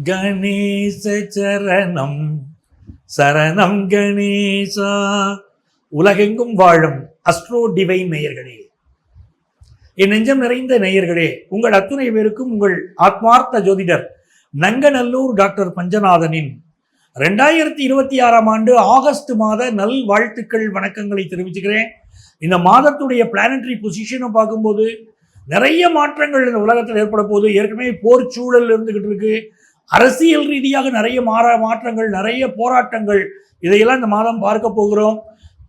கணேச சரணம் சரணம் கணேசா. உலகெங்கும் வாழும் அஸ்ட்ரோ டிவைன் நேயர்களே, என் நெஞ்சம் நிறைந்த நேயர்களே, உங்கள் அத்துணை பேருக்கும் உங்கள் ஆத்மார்த்த ஜோதிடர் நங்கநல்லூர் டாக்டர் பஞ்சநாதனின் 2026 ஆண்டு ஆகஸ்ட் மாத நல் வாழ்த்துக்கள் வணக்கங்களை தெரிவிச்சுக்கிறேன். இந்த மாதத்துடைய பிளானட்டரி பொசிஷனை பார்க்கும்போது நிறைய மாற்றங்கள் இந்த உலகத்தில் ஏற்பட போகுது. ஏற்கனவே போர் சூழல் இருந்துகிட்டு இருக்கு. அரசியல் ரீதியாக நிறைய மாற்றங்கள், நிறைய போராட்டங்கள், இதையெல்லாம் இந்த மாதம் பார்க்க போகிறோம்.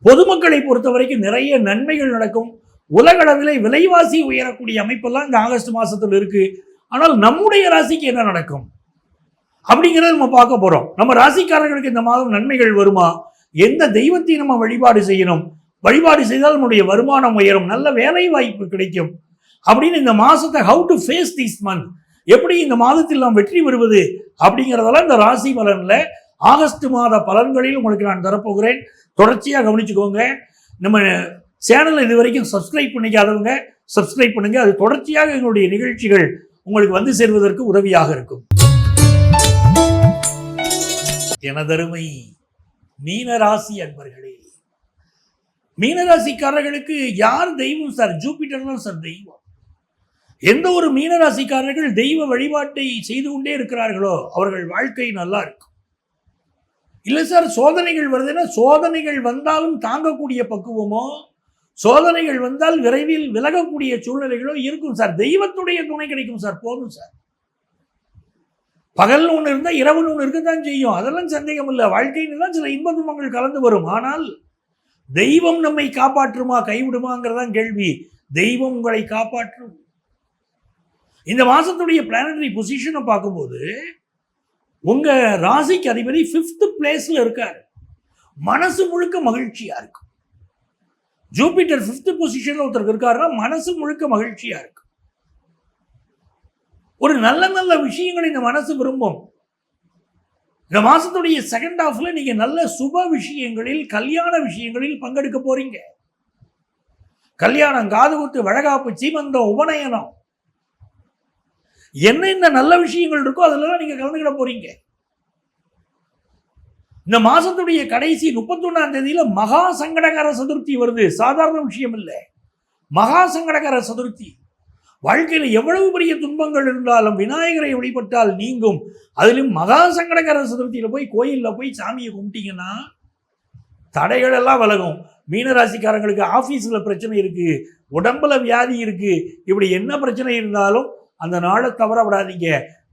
பொதுமக்களை பொறுத்த வரைக்கும் நிறைய நன்மைகள் நடக்கும். உலகளவில் விலைவாசி உயரக்கூடிய அமைப்பெல்லாம் இந்த ஆகஸ்ட் மாசத்தில் இருக்கு. ஆனால் நம்முடைய ராசிக்கு என்ன நடக்கும் அப்படிங்கிறத நம்ம பார்க்க போறோம். நம்ம ராசிக்காரர்களுக்கு இந்த மாதம் நன்மைகள் வருமா? எந்த தெய்வத்தை நம்ம வழிபாடு செய்யணும்? வழிபாடு செய்தால் நம்முடைய வருமானம் உயரும், நல்ல வேலை வாய்ப்பு கிடைக்கும் அப்படின்னு இந்த மாசத்தை how to face this month, எப்படி இந்த மாதத்தில் நாம் வெற்றி பெறுவது அப்படிங்கிறதெல்லாம் இந்த ராசி பலன்ல ஆகஸ்ட் மாத பலன்களில் உங்களுக்கு நான் தரப்போகிறேன். தொடர்ச்சியாக கவனிச்சுக்கோங்க. நம்ம சேனலை இது வரைக்கும் சப்ஸ்கிரைப் பண்ணிக்காதவங்க சப்ஸ்கிரைப் பண்ணுங்க. அது தொடர்ச்சியாக எங்களுடைய நிகழ்ச்சிகள் உங்களுக்கு வந்து சேர்வதற்கு உதவியாக இருக்கும். எனதருமை மீனராசி அன்பர்களே, மீனராசிக்காரர்களுக்கு யார் தெய்வம் சார்? ஜூபிட்டர் தான் சார் தெய்வம். எந்த ஒரு மீனராசிக்காரர்கள் தெய்வ வழிபாட்டை செய்து கொண்டே இருக்கிறார்களோ அவர்கள் வாழ்க்கை நல்லா இருக்கும். இல்லை சார், சோதனைகள் வருதுன்னா சோதனைகள் வந்தாலும் தாங்கக்கூடிய பக்குவமோ, சோதனைகள் வந்தால் விரைவில் விலகக்கூடிய சூழ்நிலைகளோ இருக்கும் சார். தெய்வத்துடைய துணை கிடைக்கும் சார், போதும் சார். பகல் ஒன்று இருந்தால் இரவுன்னு ஒன்று இருக்கத்தான் செய்யும், அதெல்லாம் சந்தேகம் இல்லை. வாழ்க்கைன்னு தான் சில இன்ப துன்பங்கள் கலந்து வரும். ஆனால் தெய்வம் நம்மை காப்பாற்றுமா கைவிடுமாங்கிறதான் கேள்வி. தெய்வம் உங்களை காப்பாற்றும். இந்த மாசத்துடைய பிளானட்டரி பொசிஷனை பார்க்கும்போது உங்க ராசிக்கு அதிபதி 5th பிளேஸ்ல இருக்காரு. மனசு முழுக்க மகிழ்ச்சியா இருக்கும். ஜூபிட்டர் 5th பொசிஷன்ல ஒருத்தருக்கு இருக்காருன்னா மனசு முழுக்க மகிழ்ச்சியா இருக்கு. ஒரு நல்ல நல்ல விஷயங்களை இந்த மனசு விரும்பும். இந்த மாசத்துடைய செகண்ட் ஹாஃப்ல நீங்க நல்ல சுப விஷயங்களில், கல்யாண விஷயங்களில் பங்கெடுக்க போறீங்க. கல்யாணம், காதுகுத்து, வழகாப்பு, சீமந்தம், உபநயனம், என்னென்ன நல்ல விஷயங்கள் இருக்கோ அதெல்லாம் நீங்க கலந்துக்கிட போறீங்க. இந்த மாசத்துடைய கடைசி 31ஆம் தேதியில மகா சங்கடகர சதுர்த்தி வருது. சாதாரண விஷயம் இல்லை. மகா சங்கடகர சதுர்த்தி. வாழ்க்கையில் எவ்வளவு பெரிய துன்பங்கள் இருந்தாலும் விநாயகரை வழிபட்டால் நீங்கும். அதிலும் மகா சங்கடகர சதுர்த்தியில போய் கோயிலில் போய் சாமியை கும்பிட்டீங்கன்னா தடைகள் எல்லாம் விலகும். மீனராசிக்காரங்களுக்கு ஆபீஸ்ல பிரச்சனை இருக்கு, உடம்புல வியாதி இருக்கு, இப்படி என்ன பிரச்சனை இருந்தாலும் அந்த நாளை தவற விடாதீங்க.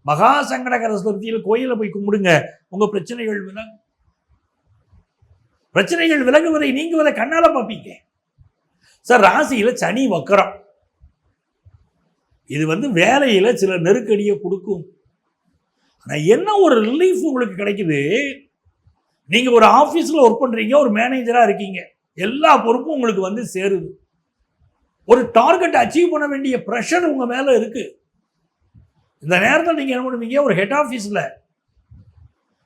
மகா சங்கடகர சதுர்த்தியில் கோயிலில் போய் கும்பிடுங்க. உங்க பிரச்சனைகள் விலகும். பிரச்சனைகள் விலகுவதை நீங்குவதை கண்ணால பார்ப்பீங்க. சார், ராசியில சனி வக்கரம். இது வேலையில சில நெருக்கடியை கொடுக்கும். ஆனா என்ன ஒரு ரிலீஃப் உங்களுக்கு கிடைக்குது. நீங்க ஒரு ஆபீஸ்ல ஒர்க் பண்றீங்க, ஒரு மேனேஜரா இருக்கீங்க, எல்லா பொறுப்பும் உங்களுக்கு சேருது. ஒரு டார்கெட் அச்சீவ் பண்ண வேண்டிய பிரஷர் உங்க மேல இருக்கு. இந்த நேரத்தில் நீங்க என்ன பண்ணுவீங்க? ஒரு ஹெட் ஆஃபீஸில்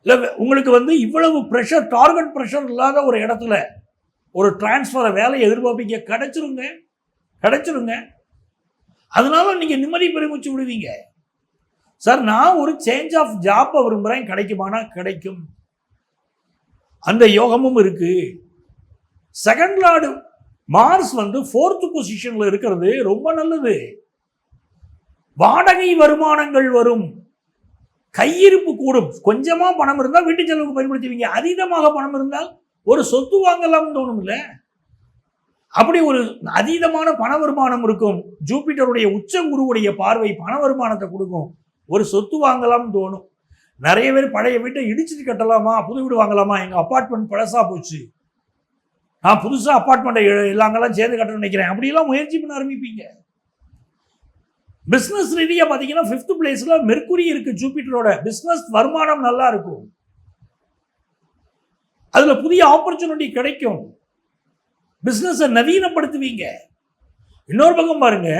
இல்லை, உங்களுக்கு இவ்வளவு ப்ரெஷர், டார்கெட் ப்ரெஷர் இல்லாத ஒரு இடத்துல ஒரு டிரான்ஸ்ஃபரை வேலையை எதிர்பார்ப்பீங்க. கிடைச்சிருங்க. அதனால நீங்க நிம்மதி பெருமிச்சு விடுவீங்க. சார், நான் ஒரு சேஞ்ச் ஆஃப் ஜாப்பை விரும்புகிறேன், கிடைக்குமானா கிடைக்கும். அந்த யோகமும் இருக்கு. செகண்ட் லார்டு மார்ஸ் 4th பொசிஷன்ல இருக்கிறது ரொம்ப நல்லது. வாடகை வருமானங்கள் வரும், கையிருப்பு கூடும். கொஞ்சமா பணம் இருந்தால் வீட்டு செலவுக்கு பயன்படுத்துவீங்க. அதீதமாக பணம் இருந்தால் ஒரு சொத்து வாங்கலாம் தோணும் இல்ல? அப்படி ஒரு அதீதமான பண வருமானம் இருக்கும். ஜூபிட்டருடைய உச்ச குருவுடைய பார்வை பண வருமானத்தை கொடுக்கும். ஒரு சொத்து வாங்கலாம் தோணும். நிறைய பேர் பழைய வீட்டை இடிச்சுட்டு கட்டலாமா, புது வீடு வாங்கலாமா, எங்க அப்பார்ட்மெண்ட் பழசா போச்சு, நான் புதுசா அப்பார்ட்மெண்ட்டை எல்லாங்கெல்லாம் சேர்ந்து கட்ட நினைக்கிறேன், அப்படிலாம் முயற்சி பண்ண ஆரம்பிப்பீங்க. பிசினஸ் ரீதியா பாத்தீங்கன்னா 5th பிளேஸ்ல மெர்க்குரி இருக்கு. ஜூபிட்டரோட பிசினஸ் வருமானம் நல்லா இருக்கும். அதுல புதிய ஆப்பர்ச்சுனிட்டி கிடைக்கும். பிசினஸை நவீனப்படுத்துவீங்க. இன்னொரு பக்கம் பாருங்க,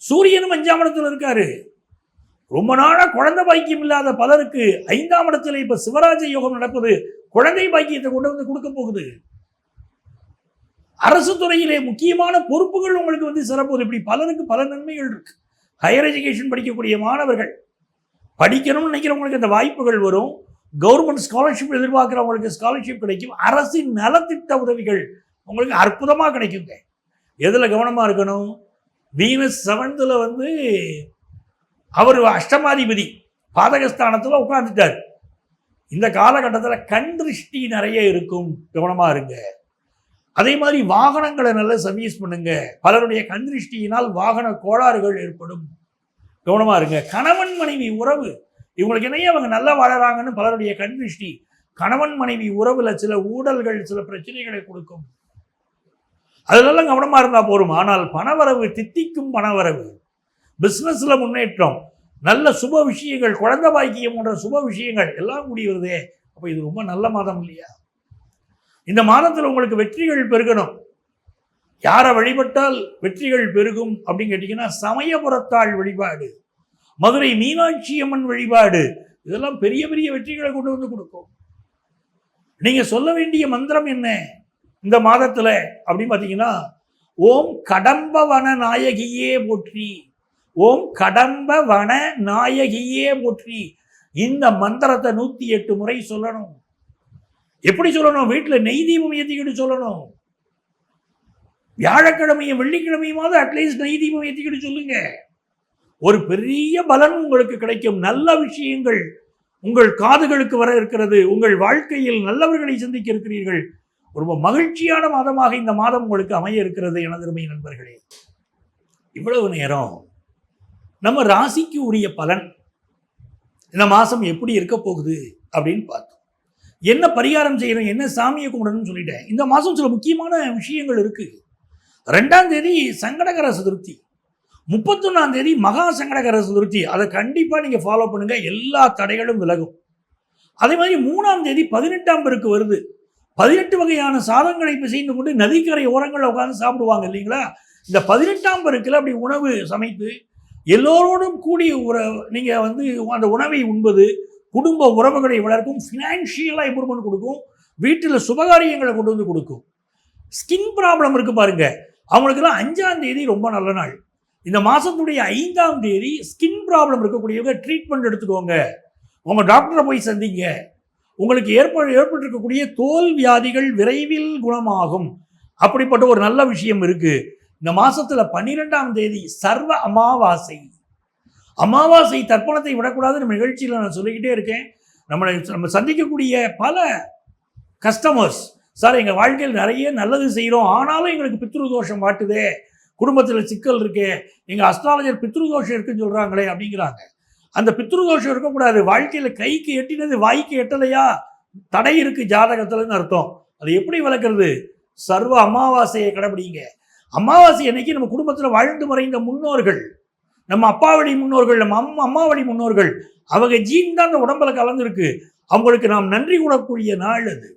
சூரியனும் 5ஆம் இடத்துல இருக்காரு. ரொம்ப நாளா குழந்தை பாக்கியம் இல்லாத பலருக்கு 5ஆம் இடத்துல இப்ப சிவராஜ யோகம் நடப்பது குழந்தை பாக்கியத்தை கொண்டு கொடுக்க போகுது. அரசு துறையிலே முக்கியமான பொறுப்புகள் உங்களுக்கு சிறப்பு. இப்படி பலருக்கு பல நன்மைகள் இருக்கு. ஹையர் எஜுகேஷன் படிக்கக்கூடிய மாணவர்கள் படிக்கணும்னு நினைக்கிறவங்களுக்கு அந்த வாய்ப்புகள் வரும். கவர்மெண்ட் ஸ்காலர்ஷிப் எதிர்பார்க்குறவங்களுக்கு ஸ்காலர்ஷிப் கிடைக்கும். அரசின் நலத்திட்ட உதவிகள் உங்களுக்கு அற்புதமாக கிடைக்குங்க. எதில் கவனமாக இருக்கணும்? வீனஸ் 7th வந்து அவர் அஷ்டமாதிபதி பாதகஸ்தானத்தில் உட்கார்ந்துட்டார். இந்த காலகட்டத்தில் கண் திருஷ்டி நிறைய இருக்கும், கவனமாக இருங்க. அதே மாதிரி வாகனங்களை நல்லா சர்வீஸ் பண்ணுங்க. பலருடைய கண் திருஷ்டியினால் வாகன கோளாறுகள் ஏற்படும், கவனமாக இருங்க. கணவன் மனைவி உறவு இவங்களுக்கு என்னையே அவங்க நல்லா வாழறாங்கன்னு பலருடைய கண் திருஷ்டி கணவன் மனைவி உறவுல சில ஊழல்கள் சில பிரச்சனைகளை கொடுக்கும். அதெல்லாம் கவனமாக இருந்தால் போரும். ஆனால் பணவரவு, தித்திக்கும் பணவரவு, பிஸ்னஸ்ல முன்னேற்றம், நல்ல சுப விஷயங்கள், குழந்தை பாக்கியம் போன்ற சுப விஷயங்கள் எல்லாம் கூடி வருதே. அப்போ இது ரொம்ப நல்ல மாதம் இல்லையா? இந்த மாதத்தில் உங்களுக்கு வெற்றிகள் பெருகணும். யாரை வழிபட்டால் வெற்றிகள் பெருகும் அப்படின்னு கேட்டீங்கன்னா, சமயபுரத்தாள் வழிபாடு, மதுரை மீனாட்சி அம்மன் வழிபாடு, இதெல்லாம் பெரிய பெரிய வெற்றிகளை கொண்டு வந்து கொடுக்கும். நீங்க சொல்ல வேண்டிய மந்திரம் என்ன இந்த மாதத்துல அப்படின்னு பார்த்தீங்கன்னா, ஓம் கடம்ப வன நாயகியே போற்றி, ஓம் கடம்ப வன நாயகியே போற்றி. இந்த மந்திரத்தை 108 முறை சொல்லணும். எப்படி சொல்லணும்? வீட்டில் நெய் தீபம் ஏற்றிக்கிட்டு சொல்லணும். வியாழக்கிழமையும் வெள்ளிக்கிழமையுமாவது அட்லீஸ்ட் நெய் தீபம் ஏற்றிக்கிட்டு சொல்லுங்க. ஒரு பெரிய பலன் உங்களுக்கு கிடைக்கும். நல்ல விஷயங்கள் உங்கள் காதுகளுக்கு வர இருக்கிறது. உங்கள் வாழ்க்கையில் நல்லவர்களை சந்திக்க இருக்கிறீர்கள். ரொம்ப மகிழ்ச்சியான மாதமாக இந்த மாதம் உங்களுக்கு அமைய இருக்கிறது எனதருமை நண்பர்களே. இவ்வளவு நேரம் நம்ம ராசிக்கு உரிய பலன் இந்த மாதம் எப்படி இருக்க போகுது அப்படின்னு பார்த்தோம். என்ன பரிகாரம் செய்யணும், என்ன சாமியை கும்பிடணும்னு சொல்லிட்டேன். இந்த மாதம் சில முக்கியமான விஷயங்கள் இருக்கு. 2ஆம் தேதி சங்கடகர சதுர்த்தி, 31ஆம் தேதி மகா சங்கடகர சதுர்த்தி. அதை கண்டிப்பாக நீங்கள் ஃபாலோ பண்ணுங்க, எல்லா தடைகளும் விலகும். அதே மாதிரி 3ஆம் தேதி 18ஆம் பெருக்கு வருது. 18 வகையான சாதங்களை பிசைந்து கொண்டு நதிக்கரை ஓரங்களில் உட்காந்து சாப்பிடுவாங்க இல்லைங்களா? இந்த 18ஆம் பெருக்கில் அப்படி உணவு சமைத்து எல்லோரோடும் கூடி நீங்கள் வந்து அந்த உணவை உண்பது குடும்ப உறவுகளை வளர்க்கும், ஃபினான்ஷியலாக இம்ப்ரூவ்மெண்ட் கொடுக்கும், வீட்டில் சுபகாரியங்களை கொண்டு வந்து கொடுக்கும். ஸ்கின் ப்ராப்ளம் இருக்கு பாருங்க, அவங்களுக்குலாம் 5ஆம் தேதி ரொம்ப நல்ல நாள். இந்த மாதத்துடைய 5ஆம் தேதி ஸ்கின் ப்ராப்ளம் இருக்கக்கூடியவங்க ட்ரீட்மெண்ட் எடுத்துக்கோங்க. உங்கள் டாக்டரை போய் சந்திங்க. உங்களுக்கு ஏற்பட்டிருக்கக்கூடிய தோல் வியாதிகள் விரைவில் குணமாகும். அப்படிப்பட்ட ஒரு நல்ல விஷயம் இருக்கு. இந்த மாசத்துல 12ஆம் தேதி சர்வ அமாவாசை. அமாவாசை தர்ப்பணத்தை விடக்கூடாது. நம்ம நிகழ்ச்சியில் நான் சொல்லிக்கிட்டே இருக்கேன். நம்ம சந்திக்கக்கூடிய பல கஸ்டமர்ஸ், சார் எங்கள் வாழ்க்கையில் நிறைய நல்லது செய்கிறோம், ஆனாலும் எங்களுக்கு பித்ருதோஷம் மாட்டுதே, குடும்பத்தில் சிக்கல் இருக்கே, எங்கள் அஸ்ட்ராலஜர் பித்ருதோஷம் இருக்குன்னு சொல்கிறாங்களே அப்படிங்கிறாங்க. அந்த பித்ருதோஷம் இருக்கக்கூடாது. வாழ்க்கையில் கைக்கு எட்டினது வாய்க்கு எட்டலையா, தடை இருக்கு ஜாதகத்துலன்னு அர்த்தம். அது எப்படி விளக்குறது? சர்வ அமாவாசையை கடைபிடிங்க. அமாவாசை அன்னைக்கு நம்ம குடும்பத்தில் வாழ்ந்து மறைந்த முன்னோர்கள், நம்ம அப்பா வழி முன்னோர்கள், நம்ம அம்மா வழி முன்னோர்கள், அவங்க ஜீன் தான் அந்த உடம்புல கலந்துருக்கு. அவங்களுக்கு நாம் நன்றி கூடக்கூடிய நாள் அது.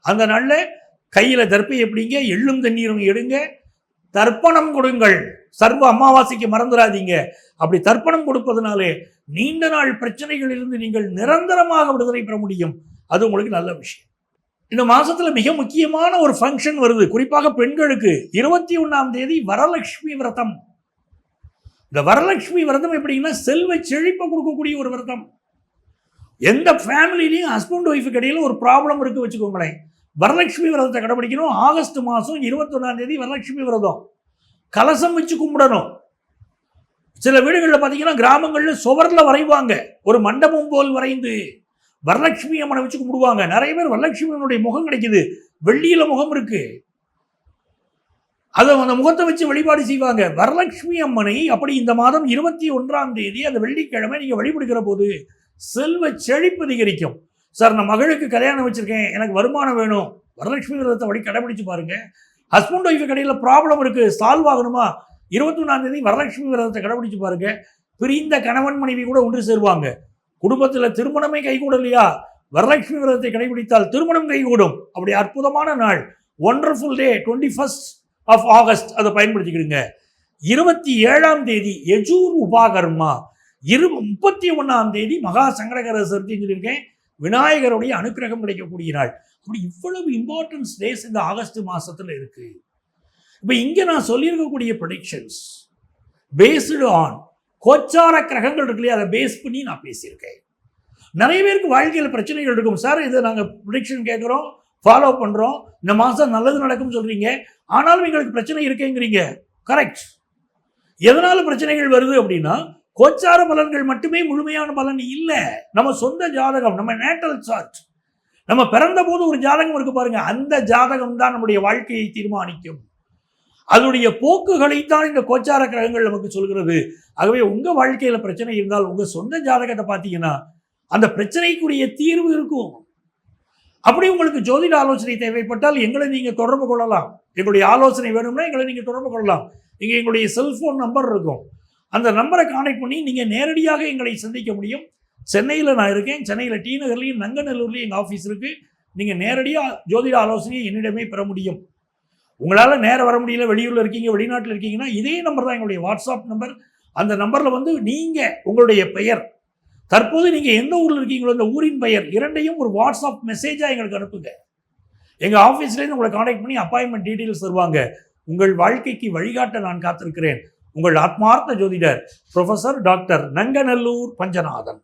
அந்த நாளில் கையில் தர்ப்பை எப்படிங்க, எள்ளும் தண்ணீரும் எடுங்க, தர்ப்பணம் கொடுங்கள். சர்வ அமாவாசைக்கு மறந்துடாதீங்க. அப்படி தர்ப்பணம் கொடுப்பதனாலே நீண்ட நாள் பிரச்சனைகளிலிருந்து நீங்கள் நிரந்தரமாக விடுதலை பெற முடியும். அது உங்களுக்கு நல்ல விஷயம். இந்த மாசத்துல மிக முக்கியமான ஒரு ஃபங்க்ஷன் வருது, குறிப்பாக பெண்களுக்கு. 21ஆம் தேதி வரலட்சுமி விரதம். இந்த வரலட்சுமி விரதம் எப்படின்னா, செல்வ செழிப்பை கொடுக்கக்கூடிய ஒரு விரதம். எந்த ஃபேமிலிலையும் ஹஸ்பண்ட் ஒய்ஃபுக்கு இடையில ஒரு ப்ராப்ளம் இருக்கு வச்சுக்கோங்களேன், வரலட்சுமி விரதத்தை கடைபிடிக்கணும். ஆகஸ்ட் மாதம் 21ஆம் தேதி வரலட்சுமி விரதம். கலசம் வச்சு கும்பிடணும். சில வீடுகளில் பார்த்தீங்கன்னா கிராமங்களில் சுவரில் வரைவாங்க, ஒரு மண்டபம் போல் வரைந்து வரலட்சுமி அம்மனை வச்சு கும்பிடுவாங்க. நிறைய பேர் வரலட்சுமி அம்மனுடைய முகம் கிடைக்குது, வெள்ளியில முகம் இருக்கு, அதை அந்த முகத்தை வச்சு வழிபாடு செய்வாங்க. வரலட்சுமி அம்மனை அப்படி இந்த மாதம் 21ஆம் தேதி அந்த வெள்ளிக்கிழமை நீங்க வழிபடுகிற போது செல்வ செழிப்பு அதிகரிக்கும். சார் நான் மகளுக்கு கல்யாணம் வச்சிருக்கேன், எனக்கு வருமானம் வேணும், வரலட்சுமி விரதத்தை வழி கடைபிடிச்சு பாருங்க. ஹஸ்பண்ட் ஒய்ஃபு கடையில் ப்ராப்ளம் இருக்கு, சால்வ் ஆகணுமா, 21ஆம் தேதி வரலட்சுமி விரதத்தை கடைபிடிச்சு பாருங்க. பிரிந்த கணவன் மனைவி கூட ஒன்று சேருவாங்க. குடும்பத்தில் திருமணமே கைகூடலையா, வரலட்சுமி விரதத்தை கடைபிடித்தால் திருமணம் கைகூடும். அப்படி அற்புதமான நாள், wonderful day, 21st of August. அதை பயன்படுத்திக்கிடுங்க. 27ஆம் தேதி யஜூர் உபாகர்மா, 31ஆம் தேதி மகா சங்கடகர சதுர்த்தின்னு சொல்லியிருக்கேன். விநாயகருடைய அனுக்கிரகம் கிடைக்கக்கூடிய நாள். அப்படி இவ்வளவு இம்பார்ட்டன்ஸ் டேஸ் இந்த ஆகஸ்ட் மாசத்துல இருக்கு. இப்போ இங்கே நான் சொல்லியிருக்கக்கூடிய ப்ரெடிக்ஷன்ஸ் பேஸ்டு ஆன் கோச்சார கிரகங்கள் இருக்கு இல்லையா, அதை பேஸ் பண்ணி நான் பேசியிருக்கேன். நிறைய பேருக்கு வாழ்க்கையில் பிரச்சனைகள் இருக்கும். சார் இதை நாங்கள் ப்ரிடிக்ஷன் கேட்குறோம், ஃபாலோ பண்ணுறோம், இந்த மாதம் நல்லது நடக்கும்னு சொல்கிறீங்க, ஆனாலும் எங்களுக்கு பிரச்சனை இருக்கேங்கிறீங்க. கரெக்ட். எதனால பிரச்சனைகள் வருது அப்படின்னா, கோச்சார பலன்கள் மட்டுமே முழுமையான பலன் இல்லை. நம்ம சொந்த ஜாதகம், நம்ம நேட்டல் சார்ட், நம்ம பிறந்த போது ஒரு ஜாதகம் இருக்கு பாருங்க, அந்த ஜாதகம் தான் நம்முடைய வாழ்க்கையை தீர்மானிக்கும். அதனுடைய போக்குகளைத்தான் இந்த கோச்சார கிரகங்கள் நமக்கு சொல்கிறது. ஆகவே உங்க வாழ்க்கையில பிரச்சனை இருந்தால் உங்க சொந்த ஜாதகத்தை பார்த்தீங்கன்னா அந்த பிரச்சனைக்குரிய தீர்வு இருக்கும். அப்படி உங்களுக்கு ஜோதிட ஆலோசனை தேவைப்பட்டால் எங்களை நீங்க தொடர்பு கொள்ளலாம். எங்களுடைய ஆலோசனை வேணும்னா எங்களை நீங்க தொடர்பு கொள்ளலாம். இங்க எங்களுடைய செல்போன் நம்பர் இருக்கும். அந்த நம்பரை கான்டெக்ட் பண்ணி நீங்க நேரடியாக எங்களை சந்திக்க முடியும். சென்னையில் நான் இருக்கேன். சென்னையில் டி நகர்லையும் நங்கநல்லூர்லையும் எங்கள் ஆஃபீஸ் இருக்கு. நீங்க நேரடியாக ஜோதிட ஆலோசனையை என்னிடமே பெற முடியும். உங்களால் நேரம் வர முடியல, வெளியூரில் இருக்கீங்க, வெளிநாட்டில் இருக்கீங்கன்னா இதே நம்பர் தான் எங்களுடைய வாட்ஸ்அப் நம்பர். அந்த நம்பரில் வந்து நீங்கள் உங்களுடைய பெயர், தற்போது நீங்கள் எந்த ஊரில் இருக்கீங்களோ அந்த ஊரின் பெயர் இரண்டையும் ஒரு வாட்ஸ்அப் மெசேஜாக எங்களுக்கு அனுப்புங்க. எங்கள் ஆஃபீஸ்லேருந்து உங்களை கான்டாக்ட் பண்ணி அப்பாயின்மெண்ட் டீட்டெயில்ஸ் தருவாங்க. உங்கள் வாழ்க்கைக்கு வழிகாட்ட நான் காத்திருக்கிறேன். உங்கள் ஆத்மார்த்த ஜோதிடர் ப்ரொஃபசர் டாக்டர் நங்கநல்லூர் பஞ்சநாதன்.